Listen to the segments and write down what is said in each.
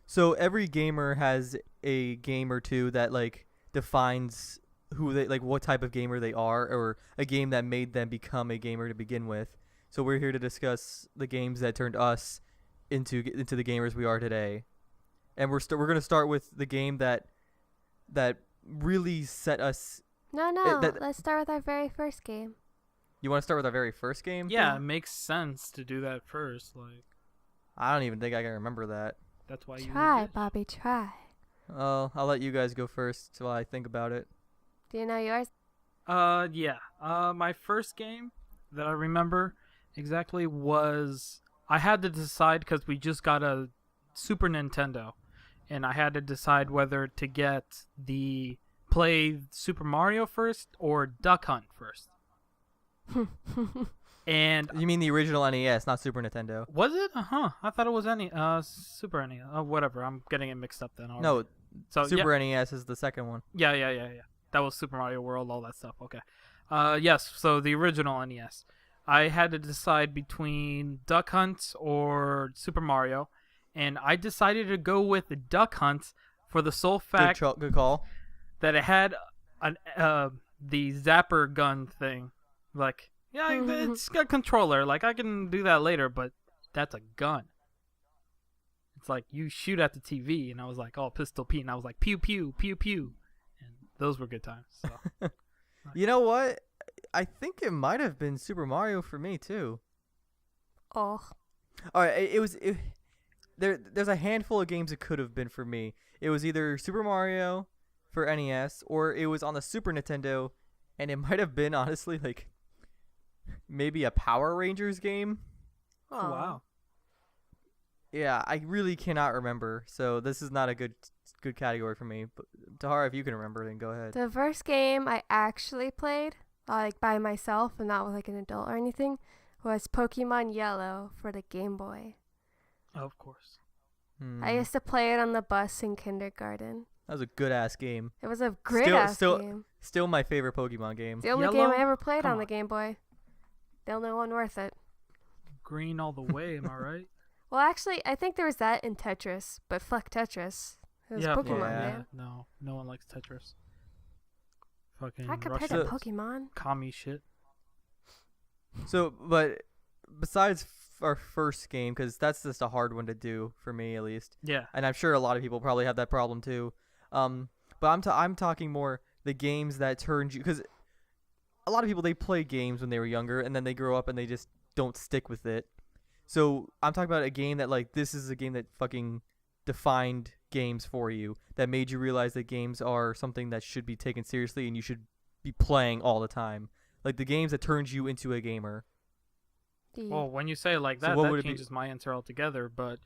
So every gamer has a game or two that like defines who they like, what type of gamer they are, or a game that made them become a gamer to begin with. So we're here to discuss the games that turned us into the gamers we are today. And we're gonna start with the game that really set us. No. Let's start with our very first game. You want to start with our very first game? Yeah, it makes sense to do that first. Like, I don't even think I can remember that. that's why Try, Bobby, try. I'll let you guys go first while I think about it. Do you know yours? Yeah. My first game that I remember exactly was I had to decide because we just got a Super Nintendo, and I had to decide whether to play Super Mario first or Duck Hunt first. And You mean the original NES, not Super Nintendo? was it? I thought it was Super NES. Oh, whatever. I'm getting it mixed up then. Already. No, So Super NES is the second one. Yeah. That was Super Mario World, all that stuff. Okay. Yes. So the original NES. I had to decide between Duck Hunt or Super Mario, and I decided to go with the Duck Hunt for the sole fact Good call. that it had the zapper gun thing. Like, yeah, it's got a controller. Like, I can do that later, but that's a gun. It's like you shoot at the TV, and I was like, oh, Pistol Pete, and I was like, pew pew pew pew, and those were good times. So. You know what? I think it might have been Super Mario for me too. Oh. All right, there's a handful of games it could have been for me. It was either Super Mario for NES, or it was on the Super Nintendo, and it might have been honestly like maybe a Power Rangers game. Oh, wow. Yeah, I really cannot remember, so this is not a good category for me. But Tahara, if you can remember, then go ahead. The first game I actually played, like by myself and not with like an adult or anything, was Pokemon Yellow for the Game Boy. Of course. I used to play it on the bus in kindergarten. That was a good ass game. It was a great ass game. Still my favorite Pokemon game. The only Yellow? game I ever played Come on the on. Game Boy. The only one worth it. Green all the way, am I right? Well, actually, I think there was that in Tetris, but fuck Tetris. It was Pokemon, yeah. man. No one likes Tetris. Fucking I could pick Russian a Pokemon. commie shit. So, but besides our first game, because that's just a hard one to do for me at least, Yeah. and I'm sure a lot of people probably have that problem too. But I'm talking more the games that turned you, because a lot of people, they play games when they were younger and then they grow up and they just don't stick with it. So I'm talking about a game that, like, this is a game that fucking defined games for you, that made you realize that games are something that should be taken seriously and you should be playing all the time. Like the games that turned you into a gamer. Well, when you say it like So that, what that would it be? changes my answer altogether. But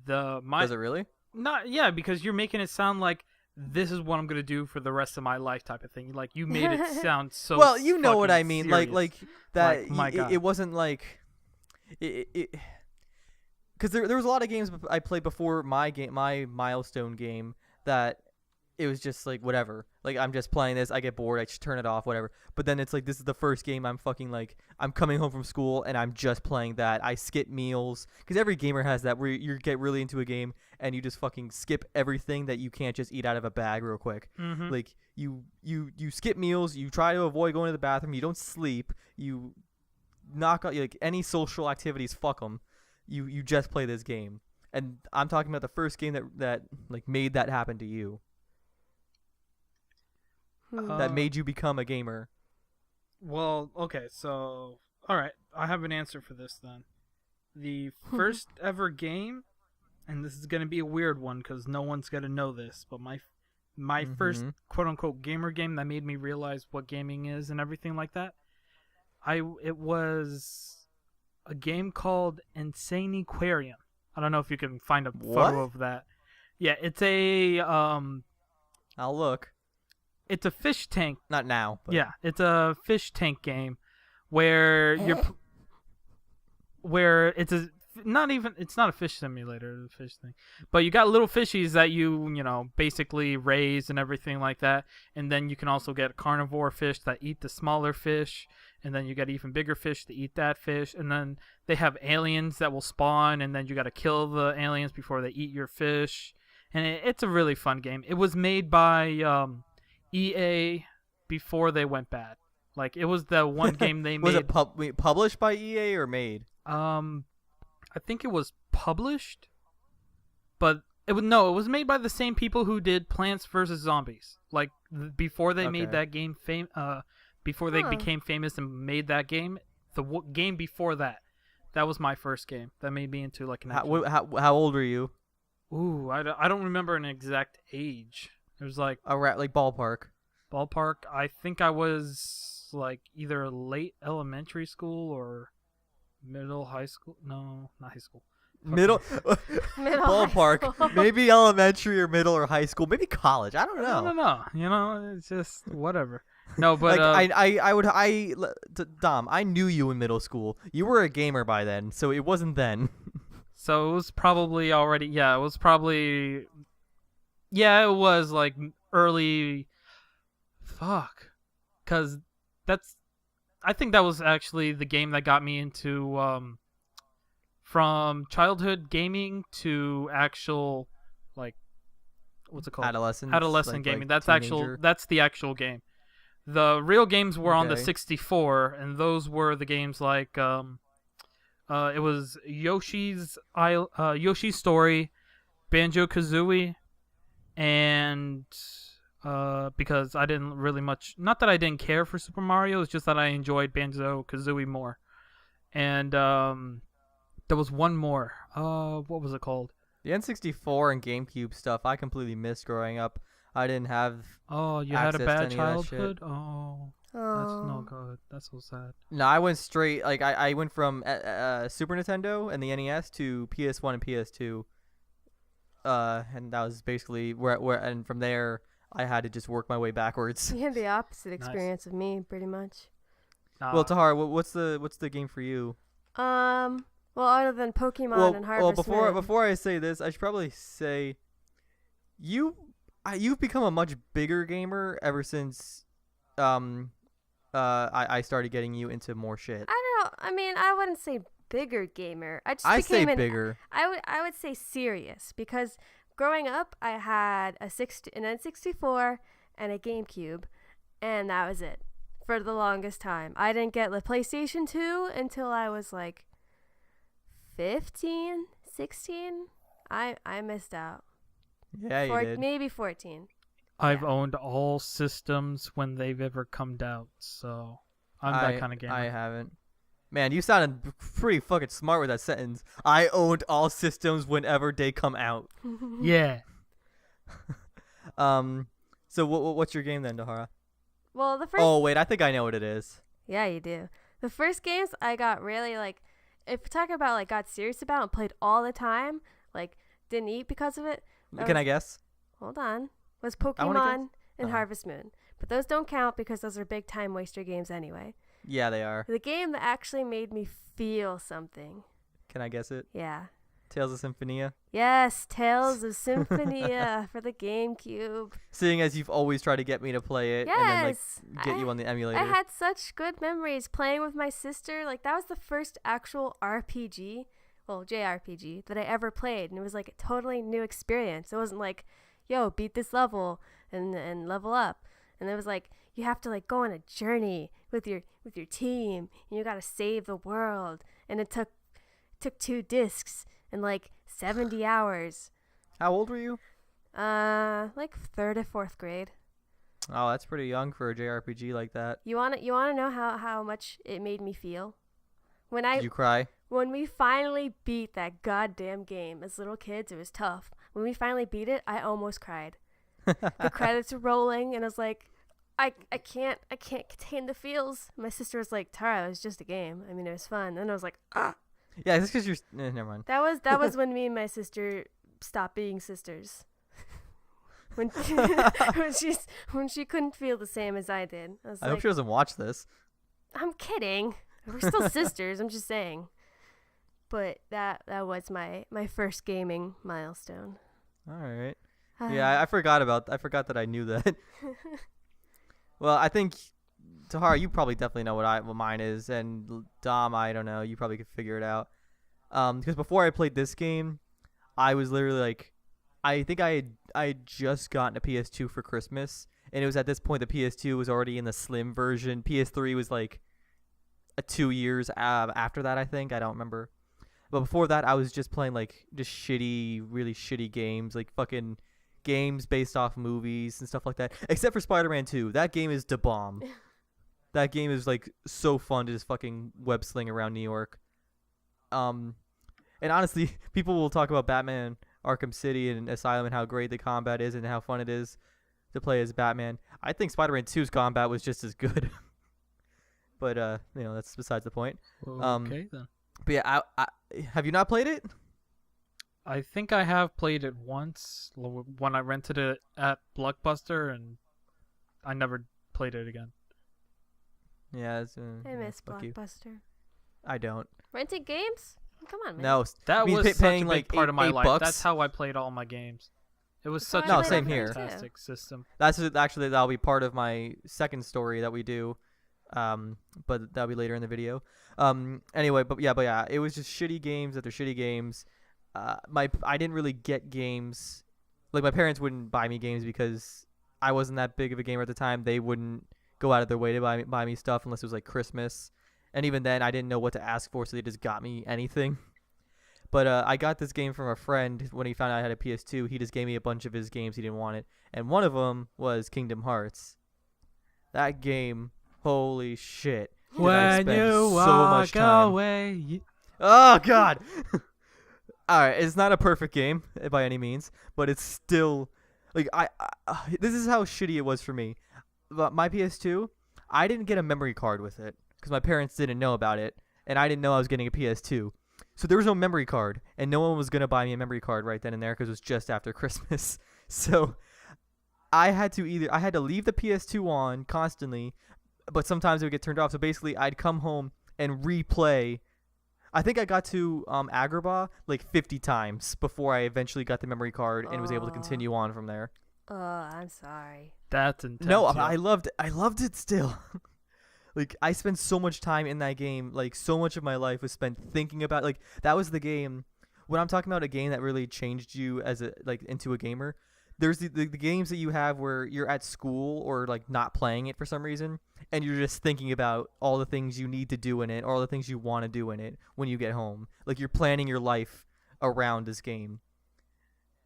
Does it really? because you're making it sound like this is what I'm gonna do for the rest of my life, type of thing. Like you made it sound so. Well, you know what I fucking mean. serious. Like that. Like, my God. It wasn't like it. Because there was a lot of games I played before my milestone game, that it was just like whatever. Like I'm just playing this, I get bored, I just turn it off, whatever. But then it's like this is the first game I'm fucking like I'm coming home from school and I'm just playing that. I skip meals, because every gamer has that, where you get really into a game and you just fucking skip everything that you can't just eat out of a bag real quick. Mhm. Like you skip meals, you try to avoid going to the bathroom, you don't sleep, you knock out like any social activities, fuck them. You just play this game. And I'm talking about the first game that like made that happen to you. That made you become a gamer. Well, okay, so all right, I have an answer for this then. The first ever game, and this is gonna be a weird one because no one's gonna know this, but my first quote unquote gamer game that made me realize what gaming is and everything like that. It was a game called Insane Aquarium. I don't know if you can find a photo of that. Yeah, it's a I'll look. It's a fish tank. Not now. But. Yeah, it's a fish tank game where where it's not a fish simulator, the fish thing, but you got little fishies that you basically raise and everything like that, and then you can also get carnivore fish that eat the smaller fish, and then you got even bigger fish to eat that fish, and then they have aliens that will spawn, and then you got to kill the aliens before they eat your fish. and it's a really fun game. It was made by EA before they went bad. Like it was the one game they Was made. it published by EA or made? I think it was published, but it was made by the same people who did Plants vs Zombies. Like before they made Okay. that game before they Huh. became famous and made that game, the game before that was my first game that made me into like an How old were you? Ooh, I don't remember an exact age. It was like Like ballpark. ballpark. I think I was like either late elementary school or middle high school. No, not high school. Middle Middle high ballpark. school. Maybe elementary or middle or high school. Maybe college. I don't know. No. You know, it's just whatever. No, but Dom, I knew you in middle school. You were a gamer by then, so it wasn't then. so it was probably already. Yeah, it was probably. Yeah, it was like early. Fuck, because I think that was actually the game that got me into from childhood gaming to actual like what's it called? Adolescent gaming. That's teenager. that's the actual game. The real games were on the Okay. 64, and those were the games like it was Yoshi's Story, Banjo-Kazooie, and because I didn't really not that I didn't care for Super Mario, it's just that I enjoyed Banjo-Kazooie more. And there was one more. What was it called? The N64 and GameCube stuff I completely missed growing up. I didn't have. Oh, you had a access to bad any of that shit. childhood? Oh, that's no Oh. good. That's so sad. No, I went straight. Like I went from Super Nintendo and the NES to PS1 and PS2. And that was basically where and from there I had to just work my way backwards. You had the opposite Nice. experience of me, pretty much. Well, Tahar, what's the game for you? Well, other than Pokemon and Harvest Moon. before I say this, I should probably say you've become a much bigger gamer ever since I started getting you into more shit. I don't know. I mean, I wouldn't say bigger gamer. I just I became say bigger. I would say serious because growing up, I had an N64 and a GameCube, and that was it for the longest time. I didn't get the PlayStation 2 until I was like 15, 16. I missed out. Yeah, you did. Maybe 14. I've yeah. owned all systems when they've ever come out, so I'm that kind of gamer. I haven't. Man, you sounded pretty fucking smart with that sentence. I owned all systems whenever they come out. Yeah. So what's your game then, Dahara? Well, the first. Oh wait, I think I know what it is. Yeah, you do. The first games I got really like, if you talk about like got serious about and played all the time, like didn't eat because of it. Can I guess? Hold on. Was I wanna Pokemon guess. and Uh-huh. Harvest Moon. But those don't count because those are big time waster games anyway. Yeah, they are. The game that actually made me feel something. Can I guess it? Yeah. Tales of Symphonia. Yes, Tales of Symphonia for the GameCube. Seeing as you've always tried to get me to play it and then like Yes. get you on the emulator. I had such good memories playing with my sister. Like that was the first actual RPG, well, JRPG that I ever played, and it was like a totally new experience. It wasn't like, yo, beat this level and level up. And it was like you have to like go on a journey with your team, and you got to save the world. And it took 2 discs and like 70 hours. How old were you? Like 3rd or 4th grade. Oh, that's pretty young for a JRPG like that. You wanna know how much it made me feel? Did you cry? When we finally beat that goddamn game as little kids, it was tough. When we finally beat it, I almost cried. The credits were rolling, and I was like, I can't contain the feels. My sister was like, Tara, it was just a game. I mean, it was fun. And I was like, ah. Yeah, it's because you're. Never mind. That was when me and my sister stopped being sisters. when she couldn't feel the same as I did. I was I like, hope she doesn't watch this. I'm kidding. We're still sisters. I'm just saying. But that was my first gaming milestone. All right. Yeah, I forgot that I knew that. Well, I think Tahara, you probably definitely know what mine is, and Dom, I don't know. You probably could figure it out. Because before I played this game, I was literally like I think I had just gotten a PS2 for Christmas, and it was at this point the PS2 was already in the slim version. PS3 was like 2 years after that, I think. I don't remember. But before that, I was just playing like just shitty, really shitty games, like fucking games based off movies and stuff like that. Except for Spider-Man 2. That game is the bomb. That game is like so fun to just fucking web sling around New York. And honestly, people will talk about Batman Arkham City and Asylum and how great the combat is and how fun it is to play as Batman. I think Spider-Man 2's combat was just as good. But that's besides the point. Okay then. But yeah, I have you not played it? I think I have played it once when I rented it at Blockbuster, and I never played it again. Yeah, I miss fuck you. Blockbuster. I don't. Renting games? Come on, man. No, That me was such paying a big like part of my $8. life. That's how I played all my games. It was That's such how I No, a same here. fantastic system. That's actually that'll be part of my second story that we do, but that'll be later in the video. Anyway, but yeah, it was just shitty games after shitty games. I didn't really get games. Like my parents wouldn't buy me games because I wasn't that big of a gamer at the time. They wouldn't go out of their way to buy me stuff unless it was like Christmas, and even then I didn't know what to ask for, so they just got me anything. But I got this game from a friend when he found out I had a PS2. He just gave me a bunch of his games. He didn't want it, and one of them was Kingdom Hearts. That game, holy shit! Did I spend so much time. away. Oh God! All right, it's not a perfect game by any means, but it's still like this is how shitty it was for me. But my PS2, I didn't get a memory card with it because my parents didn't know about it, and I didn't know I was getting a PS2. So there was no memory card, and no one was gonna buy me a memory card right then and there because it was just after Christmas. So I had to leave the PS2 on constantly, but sometimes it would get turned off. So basically, I'd come home and replay. I think I got to Agrabah like 50 times before I eventually got the memory card and was able to continue on from there. Oh, I'm sorry. That's intense. No, yeah. I loved it still. Like I spent so much time in that game. Like so much of my life was spent thinking about. Like that was the game. When I'm talking about a game that really changed you as into a gamer, there's the games that you have where you're at school or like not playing it for some reason, and you're just thinking about all the things you need to do in it, or all the things you want to do in it when you get home. Like you're planning your life around this game.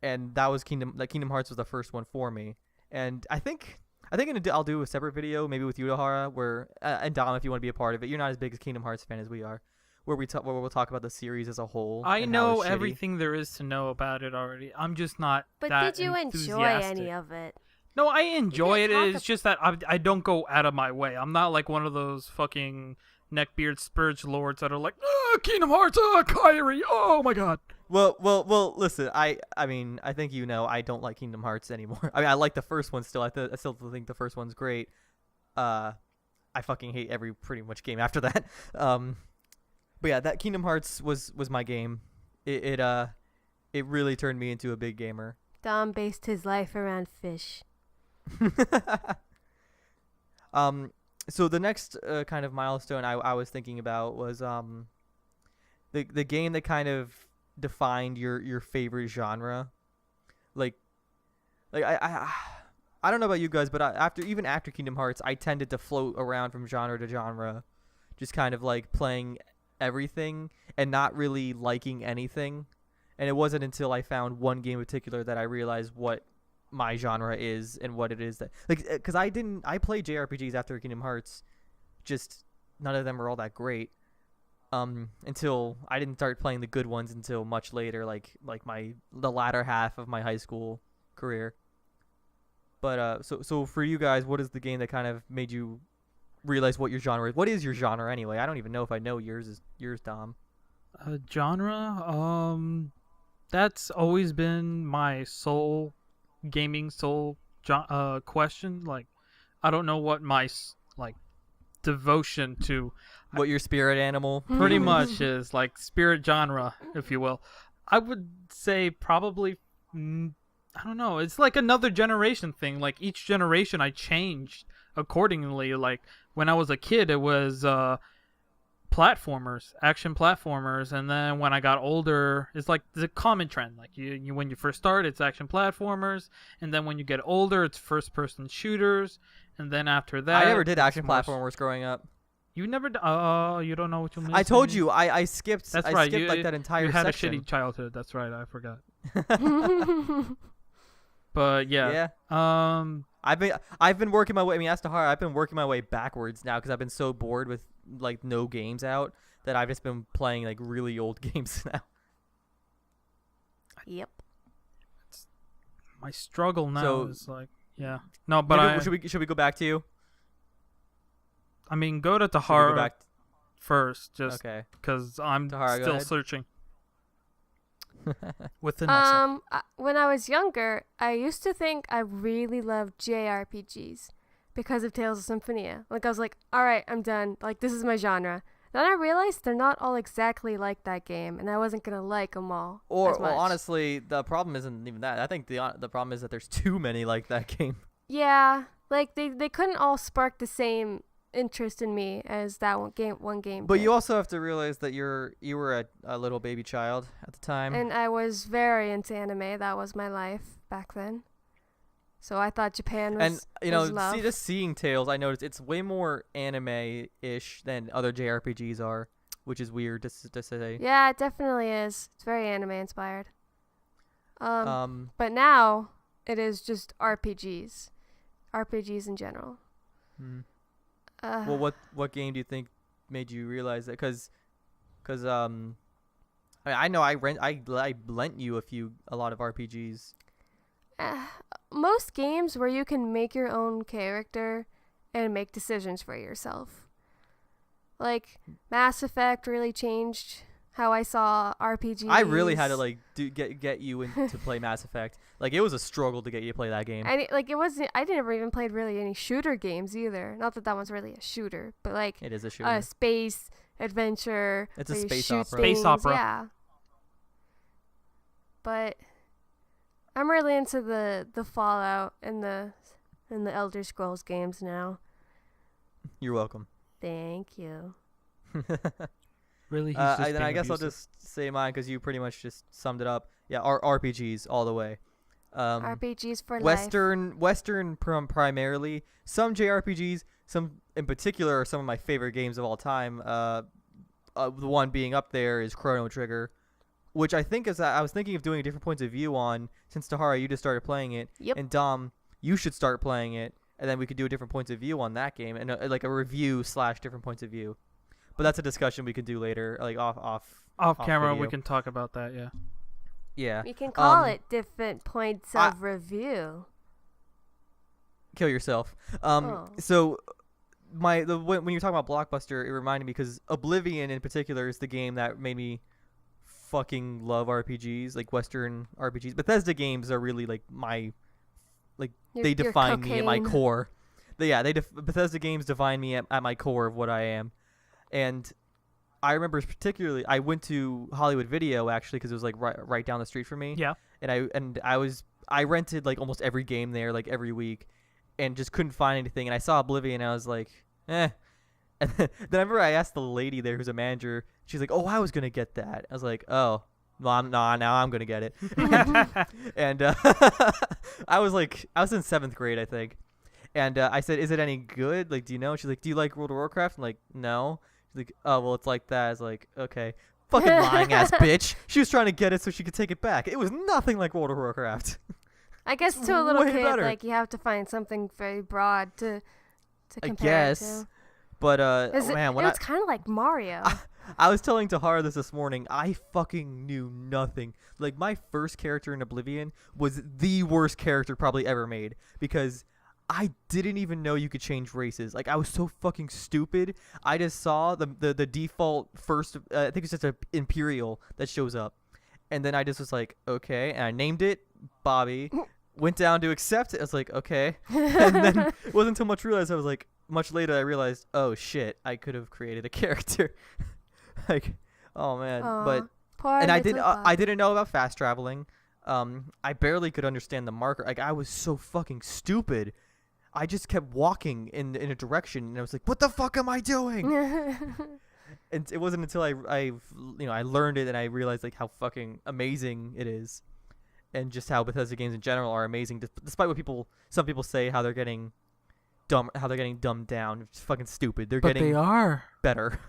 And that was Kingdom Hearts was the first one for me. And I think I'll do a separate video, maybe with Yudahara, where and Dom, if you want to be a part of it. You're not as big a Kingdom Hearts fan as we are, where we'll talk about the series as a whole. I and how know it's shitty. everything there is to know about it already. I'm just not. But that did you enjoy enthusiastic. any of it? No, I enjoy it. talk It's just that I don't go out of my way. I'm not like one of those fucking neckbeard spurge lords that are like, Kingdom Hearts, Kyrie, oh my god. Well. Listen, I mean, I think I don't like Kingdom Hearts anymore. I mean, I like the first one still. I still think the first one's great. I fucking hate every pretty much game after that. But yeah, that Kingdom Hearts was my game. It really turned me into a big gamer. Dom based his life around fish. So the next kind of milestone I was thinking about was the game that kind of defined your favorite genre. Like I don't know about you guys, but after Kingdom Hearts, I tended to float around from genre to genre, just kind of like playing everything and not really liking anything. And it wasn't until I found one game in particular that I realized what my genre is and what it is that, like, because I played JRPGs after Kingdom Hearts, just none of them were all that great. Until I didn't start playing the good ones until much later, like the latter half of my high school career. But so for you guys, what is the game that kind of made you realize what your genre is? What is your genre anyway? I don't even know if I know yours, Dom. Genre? That's always been my gaming soul question. Like, I don't know what my devotion to What your spirit animal pretty much is, like spirit genre, if you will. I would say probably, I don't know. It's like another generation thing. Like each generation I changed accordingly. Like when I was a kid, it was platformers, action platformers, and then when I got older, it's like the common trend. Like you when you first start, it's action platformers, and then when you get older, it's first-person shooters, and then after that, I never did it's action more platformers growing up. You never? Oh, you don't know what you mean. I told you I skipped. That's I right. skipped like that entire You had section. a shitty childhood. That's right. I forgot. But yeah. Yeah. I've been working my way. I mean, as to I've been working my way backwards now because I've been so bored with like no games out that I've just been playing like really old games now. Yep. My struggle now So- is like, yeah. No, but Maybe, should we go back to you? I mean, go to Should we go Tahara back? first, just Okay. because I'm Tahara, go still ahead. searching within myself. When I was younger, I used to think I really loved JRPGs because of Tales of Symphonia. Like I was like, all right, I'm done. Like this is my genre. Then I realized they're not all exactly like that game, and I wasn't gonna like them all. as much. Well, honestly, the problem isn't even that. I think the problem is that there's too many like that game. Yeah, like they couldn't all spark the same interest in me as that one game. But did. you also have to realize that you were a little baby child at the time. And I was very into anime. That was my life back then. So I thought Japan was. And you know, was love. just seeing Tales, I noticed it's way more anime-ish than other JRPGs are, which is weird to say. Yeah, it definitely is. It's very anime inspired. Um, But now it is just RPGs in general. hmm. Well, what game do you think made you realize that? Because I know I lent you a lot of RPGs. Most games where you can make your own character and make decisions for yourself. Like Mass Effect really changed how I saw RPGs. I really had to like get you to play Mass Effect. Like it was a struggle to get you to play that game. It wasn't. I never even played really any shooter games either. Not that one's really a shooter, but like It is a shooter. space adventure. It's a where you space shoot opera. Space things, opera. Yeah. But I'm really into the Fallout and the Elder Scrolls games now. You're welcome. Thank you. Really, he's just Then I being guess I'll abusive. just say mine because you pretty much just summed it up. Yeah, RPGs all the way. RPGs for life. Western primarily. Some JRPGs, some in particular are some of my favorite games of all time. The one being up there is Chrono Trigger, which I think is I was thinking of doing different points of view on since Tahara you just started playing it, Yep. and Dom you should start playing it, and then we could do a different points of view on that game and like a review / different points of view. But that's a discussion we could do later, like Off camera, we video. can talk about that. Yeah. Yeah. We can call Um, it different points I- of review. Kill yourself. Oh. So when you were talking about Blockbuster, it reminded me because Oblivion in particular is the game that made me fucking love RPGs, like Western RPGs. Bethesda games are really like they Your define me at my cocaine. core. Bethesda games define me at my core of what I am. And I remember particularly I went to Hollywood Video actually because it was like right down the street from me. Yeah. And I rented like almost every game there like every week and just couldn't find anything, and I saw Oblivion and I was like, eh. And then I remember I asked the lady there who's a manager, she's like, oh, I was gonna get that. I was like, oh, well, now I'm gonna get it. And I was in 7th grade I think, and I said, is it any good, like do you know? She's like, do you like World of Warcraft? I'm like, no. She's like, oh well, it's like that. I was like, okay. Fucking lying ass bitch. She was trying to get it so she could take it back. It was nothing like World of Warcraft. I guess to a little way kid, better. like you have to find something very broad to I compare it guess. to. But It was kind of like Mario. I was telling Tahara this morning, I fucking knew nothing. Like my first character in Oblivion was the worst character probably ever made because I didn't even know you could change races. Like I was so fucking stupid. I just saw the default first. I think it's just an Imperial that shows up, and then I just was like, okay, and I named it Bobby. Went down to accept it. I was like, okay, and then it wasn't until much later I realized, oh shit, I could have created a character. Like, oh man, Aw, but poor and I little I Bob. didn't know about fast traveling. I barely could understand the marker. Like I was so fucking stupid. I just kept walking in a direction, and I was like, "What the fuck am I doing?" And it wasn't until I learned it and I realized like how fucking amazing it is, and just how Bethesda games in general are amazing, despite what some people say how they're getting dumbed down. It's fucking stupid. They're But getting they are. better.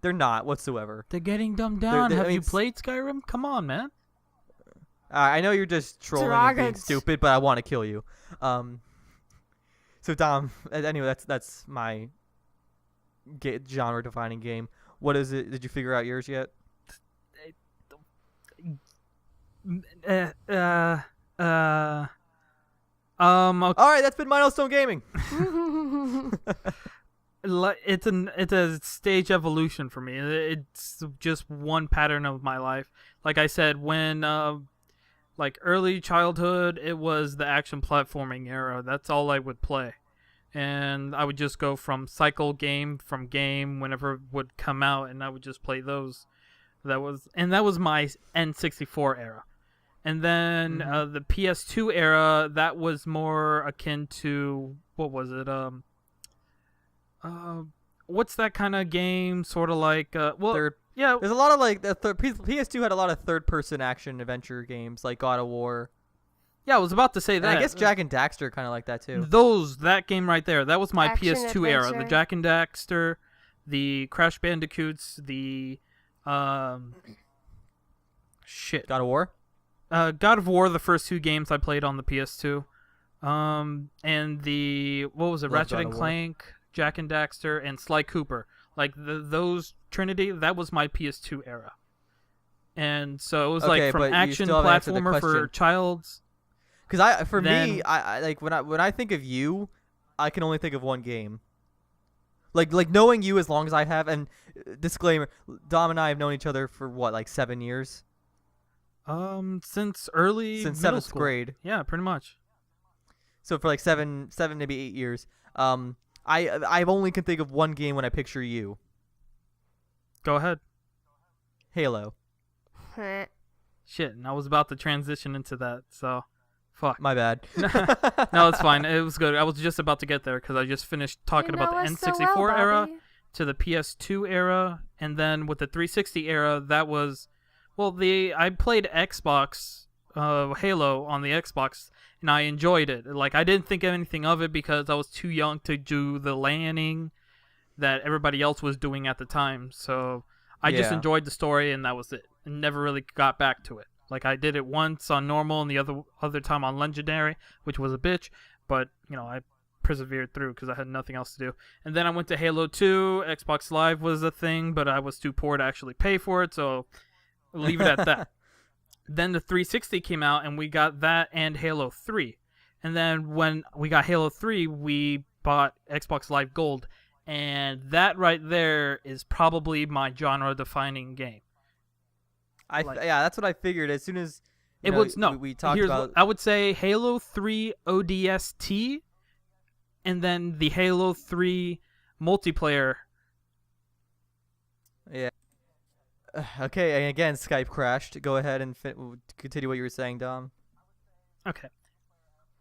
They're not whatsoever. They're getting dumbed down. I Have mean, you played Skyrim? Come on, man. I know you're just trolling and being Dragons. stupid, but I want to kill you. So Dom, anyway, that's my genre-defining game. What is it? Did you figure out yours yet? Okay. All right, that's been Milestone Gaming. It's a stage evolution for me. It's just one pattern of my life. Like I said, when like early childhood, it was the action platforming era. That's all I would play, and I would just go from game whenever it would come out, and I would just play those. That was my N64 era. And then the PS2 era, that was more akin to, what was it? What's that kind of game? Sort of like, yeah. There's a lot of like PS2 had a lot of third-person action adventure games like God of War. Yeah, I was about to say And that. I guess Jack and Daxter kind of like that too. That game right there, that was my Action PS2 era. The adventure. Jack and Daxter, the Crash Bandicoots, the shit. God of War. God of War, the first two games I played on the PS2. And the, what was it, Love Ratchet God and of War. Clank, Jack and Daxter, and Sly Cooper. Like, those Trinity, that was my PS2 era. And so it was Okay, like but from you action still haven't answered the platformer for question. childs. Because Then- I like when I think of you, I can only think of one game. Like knowing you as long as I have, and disclaimer, Dom and I have known each other for what, like 7 years? Since early Since middle 7th school. grade. Yeah, pretty much. So for like seven, maybe 8 years. I only can think of one game when I picture you. Go ahead. Halo. Shit, and I was about to transition into that, so fuck. My bad. No, it's fine. It was good. I was just about to get there because I just finished talking about the N64 era to the PS2 era, and then with the 360 era, that was, well, I played Xbox Halo on the Xbox, and I enjoyed it. Like, I didn't think anything of it because I was too young to do the LANing that everybody else was doing at the time. So I just Yeah. enjoyed the story, and that was it. And never really got back to it. Like, I did it once on normal and the other time on legendary, which was a bitch, but I persevered through because I had nothing else to do. And then I went to Halo 2. Xbox Live was a thing, but I was too poor to actually pay for it, so leave it at that. Then the 360 came out, and we got that and Halo 3. And then when we got Halo 3, we bought Xbox Live Gold, and that right there is probably my genre-defining game. Yeah, that's what I figured. As soon as we talked about. I would say Halo 3 ODST, and then the Halo 3 multiplayer. Yeah. Okay, and again, Skype crashed. Go ahead and continue what you were saying, Dom. Okay.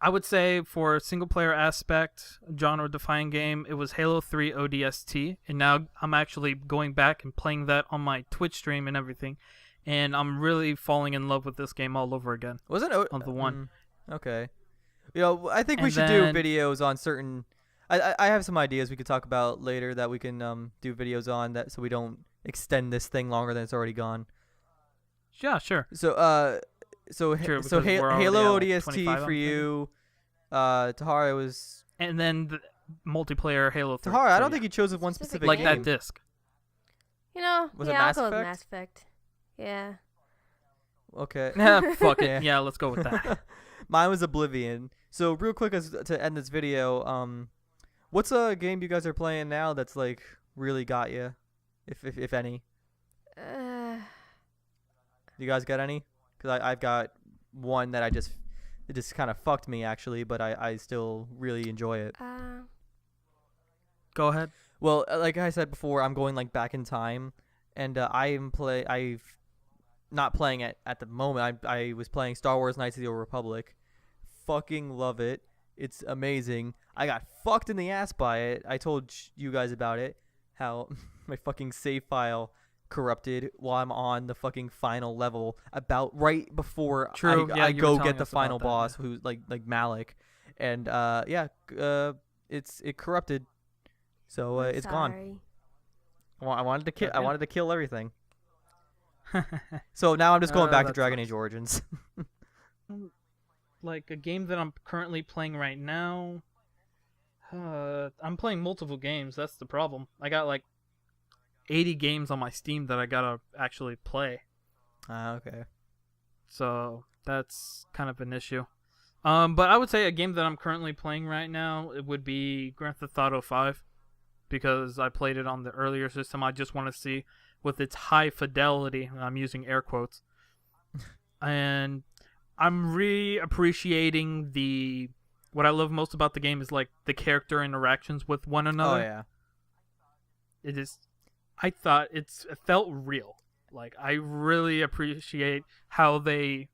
I would say for single-player aspect, genre-defining game, it was Halo 3 ODST, and now I'm actually going back and playing that on my Twitch stream and everything, and I'm really falling in love with this game all over again. Wasn't on the one. Okay. I think we And should do then- videos on certain. I have some ideas we could talk about later that we can do videos on that, so we don't extend this thing longer than it's already gone. Yeah, sure. So True, because we're already Halo at, like, ODST 25 for on the you. Tahara was And then the multiplayer Halo 3. Tahara. I So, don't yeah. think you chose one specific like game. that disc. Was it I'll Mass go with Effect? Mass Effect. Yeah. Okay. Fuck it. Yeah. Yeah, let's go with that. Mine was Oblivion. So real quick, to end this video, what's a game you guys are playing now that's like really got you, if any? You guys got any? Because I've got one that it just kind of fucked me actually, but I still really enjoy it. Go ahead. Well, like I said before, I'm going like back in time, and I've not playing it at the moment. I was playing Star Wars Knights of the Old Republic. Fucking love it. It's amazing. I got fucked in the ass by it. I told you guys about it. How my fucking save file corrupted while I'm on the fucking final level, about right before True, yeah, I you were go telling get the us about final that, boss, who's like Malik, and it corrupted, so I'm it's gone. sorry. I wanted to kill. I Okay. wanted to kill everything. So now I'm just going back to that Dragon sucks. Age Origins. Like a game that I'm currently playing right now. I'm playing multiple games. That's the problem. I got like 80 games on my Steam that I gotta actually play. Okay. So that's kind of an issue. But I would say a game that I'm currently playing right now, it would be Grand Theft Auto 5, because I played it on the earlier system. I just want to see with its high fidelity. I'm using air quotes, and I'm really appreciating the. What I love most about the game is like the character interactions with one another. Oh yeah. It is. I thought it felt real. Like I really appreciate how they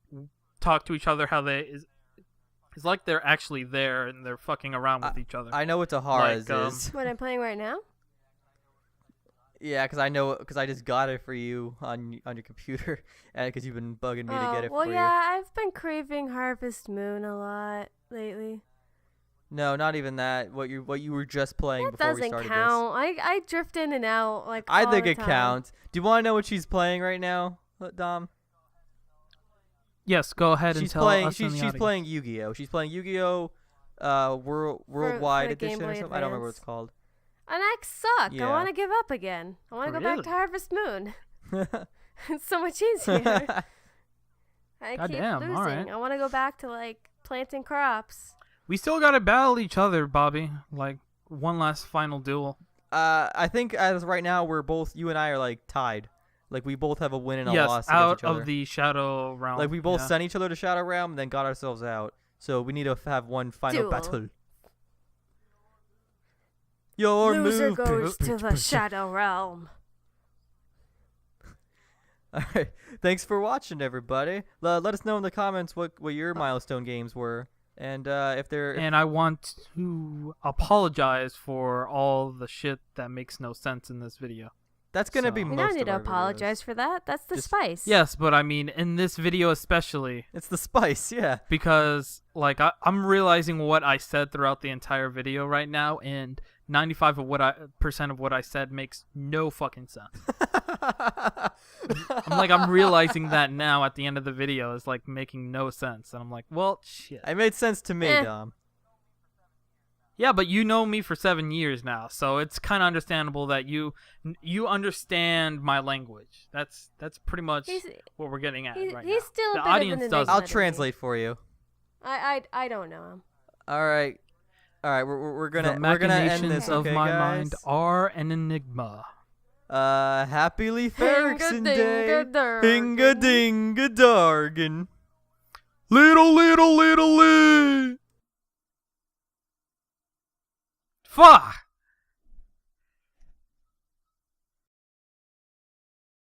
talk to each other. How it's like they're actually there and they're fucking around with each other. I know what Tahara's Like, is. What I'm playing right now? Yeah, because I just got it for you on your computer, and because you've been bugging me to get it well, for yeah, I've been craving Harvest Moon a lot lately. you. No, not even that. What you were just playing That before we doesn't started count. I drift in and out like this. I all think the it time. counts. Do you want to know what she's playing right now, Dom? Yes, go ahead and She's tell playing. us in the She's audience. playing Yu-Gi-Oh. She's playing Yu-Gi-Oh. Worldwide the Edition Game or Boy something. I don't remember what Advance. it's called. And I suck. Yeah. I want to give up again. I want to go back to Really? Harvest Moon. It's so much easier. I keep Goddamn, losing. alright. I want to go back to like planting crops. We still gotta battle each other, Bobby. Like one last final duel. I think as right now you and I are like tied. Like we both have a win and a Yes, loss out against each other. of the Shadow Realm. Like we both yeah. sent each other to Shadow Realm and then got ourselves out. So we need to have one final Duel. battle. Your Loser move. goes to the Shadow Realm. All right. Thanks for watching, everybody. Let us know in the comments what your milestone games were, and if they're. And I want to apologize for all the shit that makes no sense in this video. That's gonna be So- You most don't need of to our apologize videos. for that. That's the Just- spice. Yes, but I mean in this video especially, It's the spice, yeah. because like I'm realizing what I said throughout the entire video right now, and 95% of what I said makes no fucking sense. I'm realizing that now at the end of the video is like making no sense, and I'm like, well, shit. It made sense to me, Eh. Dom. Yeah, but you know me for 7 years now, so it's kind of understandable that you understand my language. That's pretty much He's, what we're getting at he's, right he's now. still The a bit audience of an doesn't. I'll enigma to me. translate for you. I don't know him. All right. We're gonna The we're gonna end machinations this, of okay, my guys? mind are an enigma. Happily Ferguson Day. Hinga-dinga-dargan. Hinga-dinga-dargan. Little. Fuck!